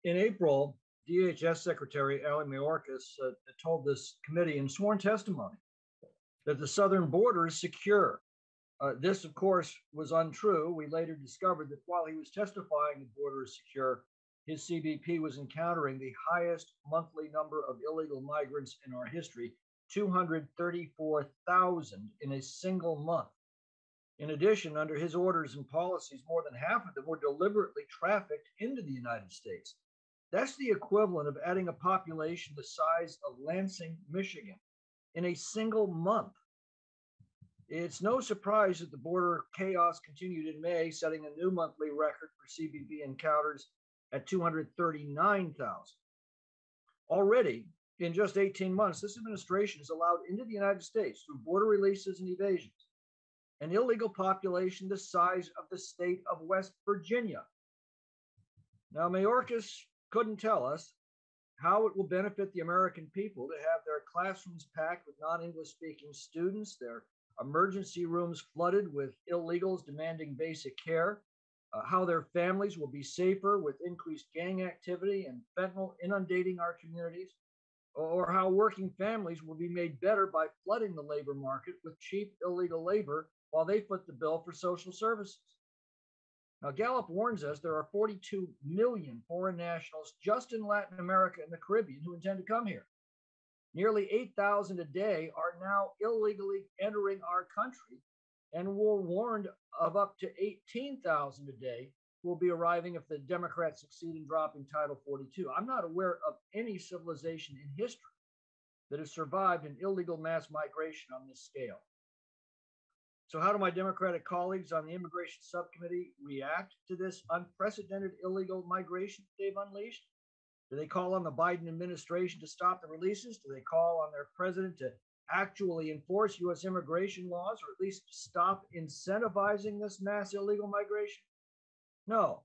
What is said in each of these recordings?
In April, DHS Secretary Mayorkas told this committee in sworn testimony that the southern border is secure. This, of course, was untrue. We later discovered that while he was testifying the border is secure, his CBP was encountering the highest monthly number of illegal migrants in our history, 234,000 in a single month. In addition, under his orders and policies, more than half of them were deliberately trafficked into the United States. That's the equivalent of adding a population the size of Lansing, Michigan, in a single month. It's no surprise that the border chaos continued in May, setting a new monthly record for CBP encounters at 239,000. Already, in just 18 months, this administration has allowed into the United States, through border releases and evasions, an illegal population the size of the state of West Virginia. Now, Mayorkas couldn't tell us how it will benefit the American people to have their classrooms packed with non-English speaking students, their emergency rooms flooded with illegals demanding basic care, how their families will be safer with increased gang activity and fentanyl inundating our communities, or how working families will be made better by flooding the labor market with cheap illegal labor while they foot the bill for social services. Now, Gallup warns us there are 42 million foreign nationals just in Latin America and the Caribbean who intend to come here. Nearly 8,000 a day are now illegally entering our country, and we're warned of up to 18,000 a day who will be arriving if the Democrats succeed in dropping Title 42. I'm not aware of any civilization in history that has survived an illegal mass migration on this scale. So how do my Democratic colleagues on the Immigration Subcommittee react to this unprecedented illegal migration they've unleashed? Do they call on the Biden administration to stop the releases? Do they call on their president to actually enforce U.S. immigration laws, or at least stop incentivizing this mass illegal migration? No.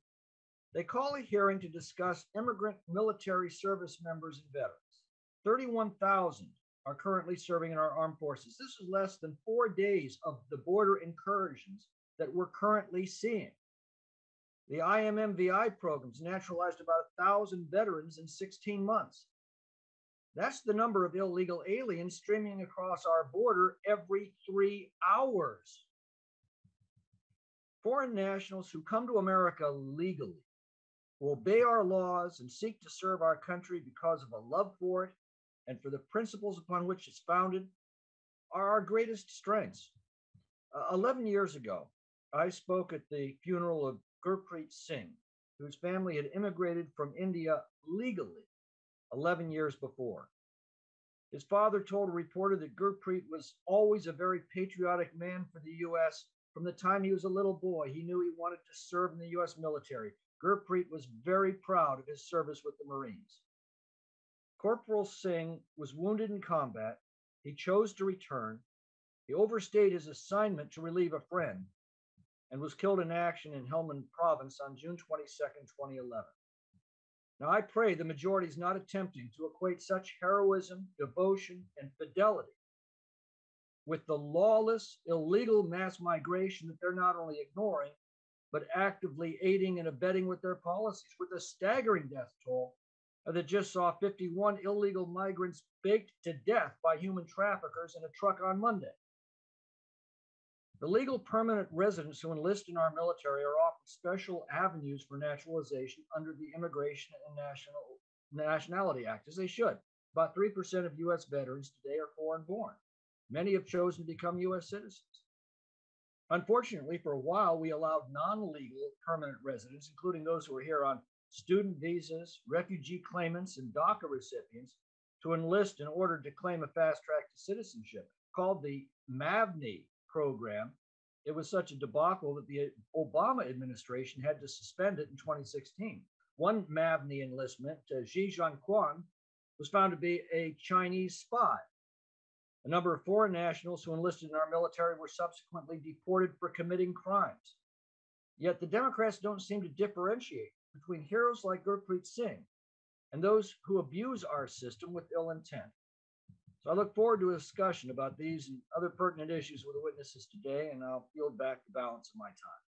They call a hearing to discuss immigrant military service members and veterans. 31,000 are currently serving in our armed forces. This is less than 4 days of the border incursions that we're currently seeing. The IMMVI programs naturalized about 1,000 veterans in 16 months. That's the number of illegal aliens streaming across our border every 3 hours. Foreign nationals who come to America legally, who obey our laws and seek to serve our country because of a love for it and for the principles upon which it's founded, are our greatest strengths. 11 years ago, I spoke at the funeral of Gurpreet Singh, whose family had immigrated from India legally 11 years before. His father told a reporter that Gurpreet was always a very patriotic man for the U.S. From the time he was a little boy, he knew he wanted to serve in the U.S. military. Gurpreet was very proud of his service with the Marines. Corporal Singh was wounded in combat. He chose to return. He overstayed his assignment to relieve a friend and was killed in action in Helmand Province on June 22nd, 2011. Now, I pray the majority is not attempting to equate such heroism, devotion, and fidelity with the lawless, illegal mass migration that they're not only ignoring, but actively aiding and abetting with their policies, with a staggering death toll that just saw 51 illegal migrants baked to death by human traffickers in a truck on Monday. The legal permanent residents who enlist in our military are offered special avenues for naturalization under the Immigration and Nationality Act, as they should. About 3% of U.S. veterans today are foreign born. Many have chosen to become U.S. citizens. Unfortunately, for a while, we allowed non-legal permanent residents, including those who are here on student visas, refugee claimants, and DACA recipients, to enlist in order to claim a fast track to citizenship, called the MAVNI program. It was such a debacle that the Obama administration had to suspend it in 2016. One MAVNI enlistment, Xi Zhangquan, was found to be a Chinese spy. A number of foreign nationals who enlisted in our military were subsequently deported for committing crimes. Yet the Democrats don't seem to differentiate between heroes like Gurpreet Singh and those who abuse our system with ill intent. So I look forward to a discussion about these and other pertinent issues with the witnesses today, and I'll yield back the balance of my time.